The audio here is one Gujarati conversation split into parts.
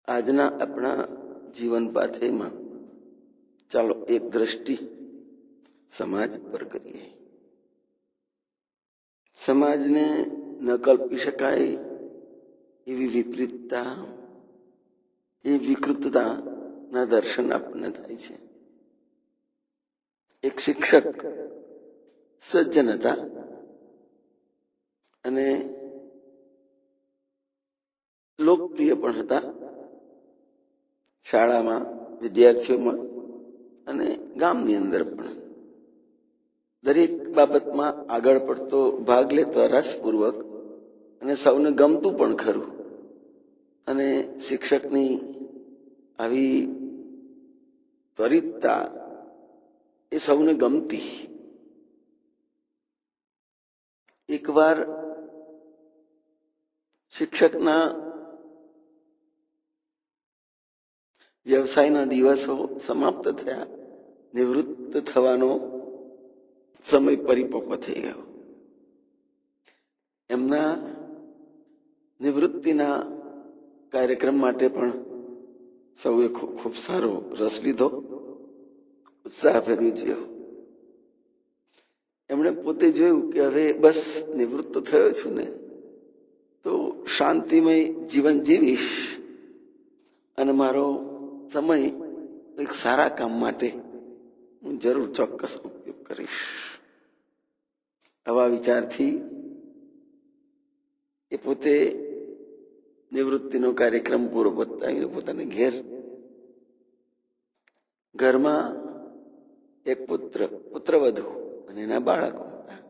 આજના આપણા જીવન પાથેમાં ચાલો એક દ્રષ્ટિ સમાજ પર કરીએ. સમાજને ન કલ્પી શકાય એવી વિપરીતતા, એ વિકૃતતાના દર્શન આપણને થાય છે. એક શિક્ષક સજ્જન હતા અને લોકપ્રિય પણ હતા શાળામાં, વિદ્યાર્થીઓમાં અને ગામની અંદર પણ. દરેક બાબતમાં આગળ પડતો ભાગ લેતો રસપૂર્વક અને સૌને ગમતું પણ ખરું. અને શિક્ષકની આવી ત્વરિતતા એ સૌને ગમતી. એકવાર શિક્ષકના વ્યવસાયના દિવસો સમાપ્ત થયા, નિવૃત્ત થવાનો સમય પરિપક્વ થઈ ગયો. એમના નિવૃત્તિના કાર્યક્રમ માટે પણ સૌએ ખૂબ સારો રસ લીધો, ઉત્સાહ ભેરવ્યો. એમણે પોતે જોયું કે હવે બસ નિવૃત્ત થયો છું ને, તો શાંતિમય જીવન જીવીશ અને મારો સમય એક સારા કામ માટે હું જરૂર ચોક્કસ ઉપયોગ કરીશ. આવા વિચારથી એ પોતે નિવૃત્તિનો કાર્યક્રમ પૂરો પતાવીને પોતાને ઘરમાં એક પુત્રવધુ અને એના બાળકો હતા.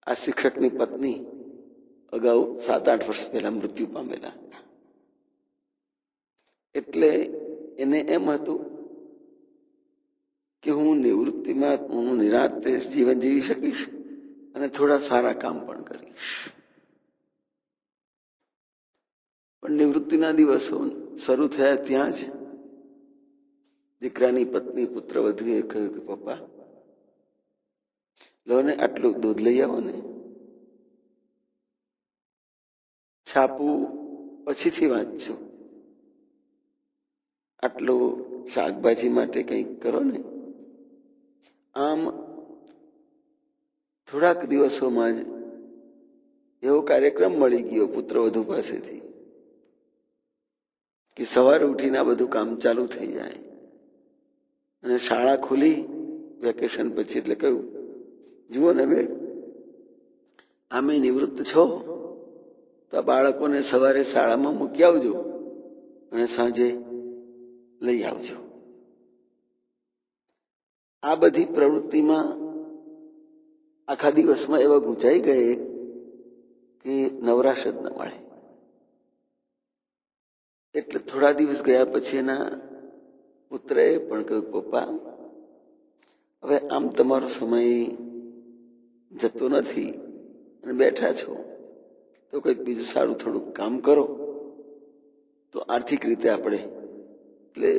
આ શિક્ષકની પત્ની અગાઉ 7-8 વર્ષ પહેલા મૃત્યુ પામેલા હતા. એટલે એને એમ હતું કે હું નિવૃત્તિમાં હું નિરાંતે જીવન જીવી શકીશ અને થોડા સારા કામ પણ કરીશ. પણ નિવૃત્તિના દિવસો શરૂ થયા ત્યાં જ દીકરાની પત્ની પુત્રવધુએ કહ્યું કે પપ્પા, લો ને આટલું દૂધ લઈ આવો ને, છાપું પછીથી વાંચજો, આટલું શાકભાજી માટે કંઈક કરો ને. આમ થોડાક દિવસોમાં જ એવો કાર્યક્રમ મળી ગયો પુત્રવધુ પાસેથી કે સવારે ઉઠીને આ બધું કામ ચાલુ થઈ જાય. અને શાળા ખુલી વેકેશન પછી એટલે કહ્યું, જુઓ ને બે, આમે નિવૃત્ત છો તો આ બાળકોને સવારે શાળામાં મૂકી આવજો અને સાંજે લઈ આવજો. આ બધી પ્રવૃત્તિમાં આખા દિવસમાં એવા ગુંચાઈ ગયે કે નવરાશ જ ન મળે. એટલે થોડા દિવસ ગયા પછી એના પુત્રએ પણ કહ્યું, પપ્પા, હવે આમ તમારો સમય જતો નથી અને બેઠા છો તો કંઈક બીજું સારું થોડુંક કામ કરો તો આર્થિક રીતે આપણે. એટલે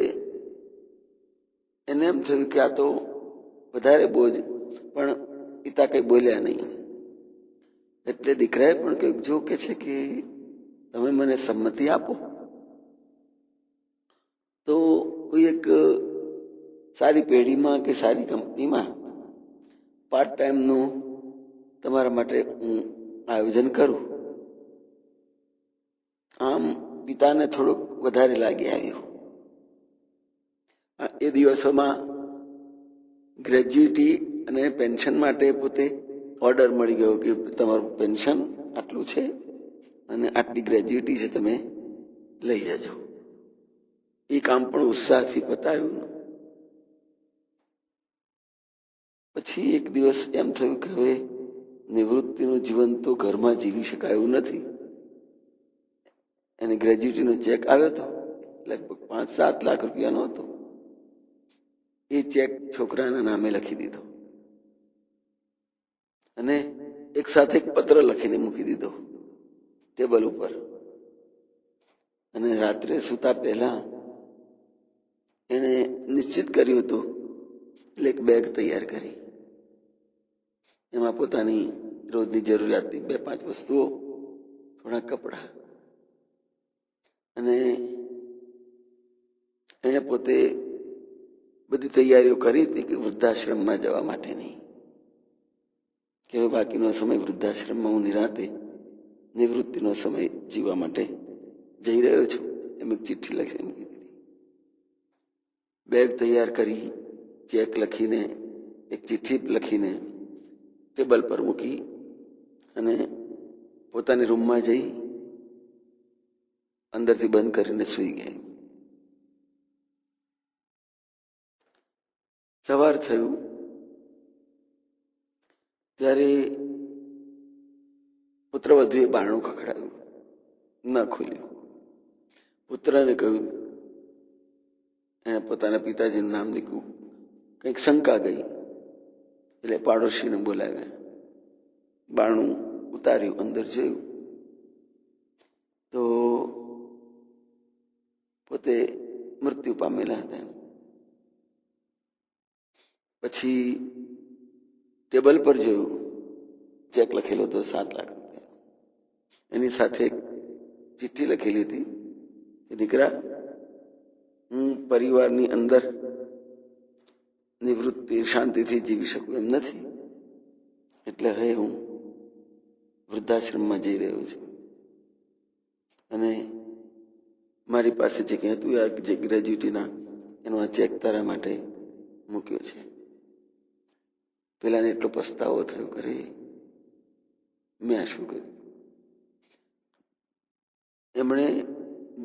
એને એમ થયું કે આ તો વધારે બોજ, પણ પિતા કઈ બોલ્યા નહીં. એટલે દીકરાએ પણ કહ્યું, જો કે છે કે તમે મને સંમતિ આપો તો કોઈ એક સારી પેઢીમાં કે સારી કંપનીમાં પાર્ટ ટાઈમનું તમારા માટે હું આયોજન કરું. આમ પિતાને થોડુંક વધારે લાગી આવ્યું. એ દિવસોમાં ગ્રેજ્યુટી અને પેન્શન માટે પોતે ઓર્ડર મળી ગયો કે તમારું પેન્શન આટલું છે અને આટલી ગ્રેજ્યુટી છે, તમે લઈ જજો. એ કામ પણ ઉત્સાહથી પતાવ્યું. પછી એક દિવસ એમ થયું કે હવે નિવૃત્તિનું જીવન તો ઘરમાં જીવી શકાય એવું નથી. અને ગ્રેજ્યુટીનો ચેક આવ્યો હતો, લગભગ 5-7 લાખ રૂપિયાનો હતો. એ ચેક છોકરાના નામે લખી દીધો અને એક સાથે એક પત્ર લખીને મૂકી દીધો ટેબલ ઉપર. અને રાત્રે સૂતા પહેલા એને નિશ્ચિત કર્યું હતું, એટલે એક બેગ તૈયાર કરી. એમાં પોતાની રોજની જરૂરિયાતની 2-5 વસ્તુઓ, થોડા કપડા અને એણે પોતે બધી તૈયારીઓ કરી હતી કે વૃદ્ધાશ્રમમાં જવા માટેની, કે બાકીનો સમય વૃદ્ધાશ્રમમાં હું નિરાંતે નિવૃત્તિનો સમય જીવવા માટે જઈ રહ્યો છું એમ એક ચિઠ્ઠી લખીને મૂકી દીધી. બેગ તૈયાર કરી, ચેક લખીને, એક ચિઠ્ઠી લખીને ટેબલ પર મૂકી અને પોતાની રૂમમાં જઈ અંદરથી બંધ કરીને સૂઈ ગઈ. સવાર થયું ત્યારે પુત્રવધુએ બારણું ખખડાવ્યું, ન ખોલ્યું. પુત્રને કહ્યું, એને પોતાના પિતાજીનું નામ દીધું. કંઈક શંકા ગઈ એટલે પાડોશીને બોલાવ્યા. બારણું ઉતાર્યું, અંદર જોયું તો પોતે મૃત્યુ પામેલા હતા. પછી ટેબલ પર જોયું, ચેક લખેલો હતો 7 લાખ રૂપિયા. એની સાથે ચિઠ્ઠી લખેલી હતી કે દીકરા, હું પરિવારની અંદર નિવૃત્તિ શાંતિથી જીવી શકું એમ નથી, એટલે હવે હું વૃદ્ધાશ્રમમાં જઈ રહ્યો છું અને મારી પાસે જે કંઈ હતું જે ગ્રેજ્યુટીના એનો આ ચેક તારા માટે મૂક્યો છે. પેલાને એટલો પસ્તાવો થયો, કરે મેં આ શું કર્યું. એમણે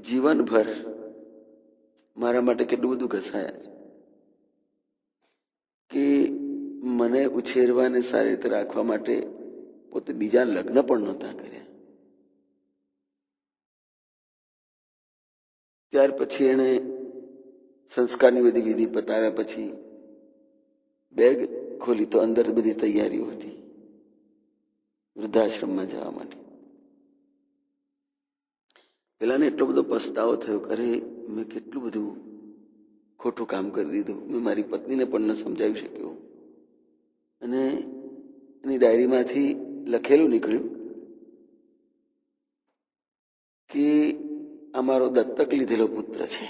જીવનભર મારા માટે કેટલું બધું ઘસાયા છે કે મને ઉછેરવાને સારી રીતે રાખવા માટે પોતે બીજા લગ્ન પણ નહોતા કર્યા. ત્યાર પછી એણે સંસ્કારની બધી વિધિ પતાવ્યા પછી બેગ ખોલી તો અંદર બધી તૈયારીઓ હતી વૃદ્ધાશ્રમમાં જવા માટે. પેલાને એટલો બધો પસ્તાવો થયો, કરે મેં કેટલું બધું ખોટું કામ કરી દીધું. મેં મારી પત્નીને પણ ન સમજાવી શક્યો. અને એની ડાયરીમાંથી લખેલું નીકળ્યું કે અમારો દત્તક લીધેલો પુત્ર છે.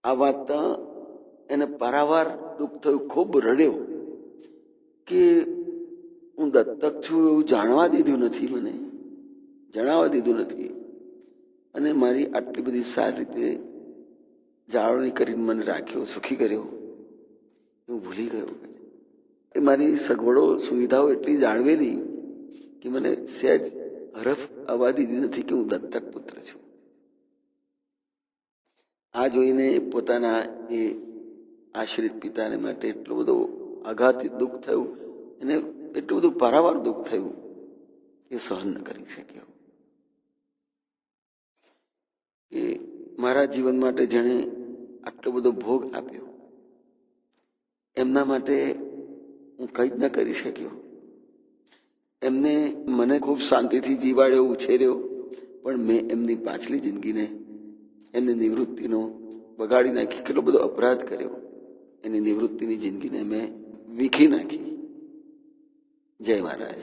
આ વાત એને પારાવાર દુઃખ થયું, ખૂબ રડ્યો કે હું દત્તક છું એવું જાણવા દીધું નથી, મને જણાવવા દીધું નથી, અને મારી આટલી બધી સારી રીતે જાળવણી કરીને મને રાખ્યો, સુખી કર્યો, હું ભૂલી ગયો. એ મારી સગવડો સુવિધાઓ એટલી જાળવેલી કે મને સહેજ હરફ આવવા દીધી નથી કે હું દત્તક પુત્ર છું. આ જોઈને પોતાના એ આશ્રિત પિતાને માટે એટલો બધો આઘાતિત દુઃખ થયું, એને એટલું બધું પારાવાર દુઃખ થયું કે સહન ન કરી શક્યો. કે મારા જીવન માટે જેણે આટલો બધો ભોગ આપ્યો એમના માટે હું કંઈ જ ન કરી શક્યો. એમને મને ખૂબ શાંતિથી જીવાડ્યો, ઉછેર્યો, પણ મેં એમની પાછલી જિંદગીને, એમની નિવૃત્તિનો બગાડી નાખી. કેટલો બધો અપરાધ કર્યો. એની નિવૃત્તિની જિંદગીને મેં વીખી નાખી. જય મહારાજ.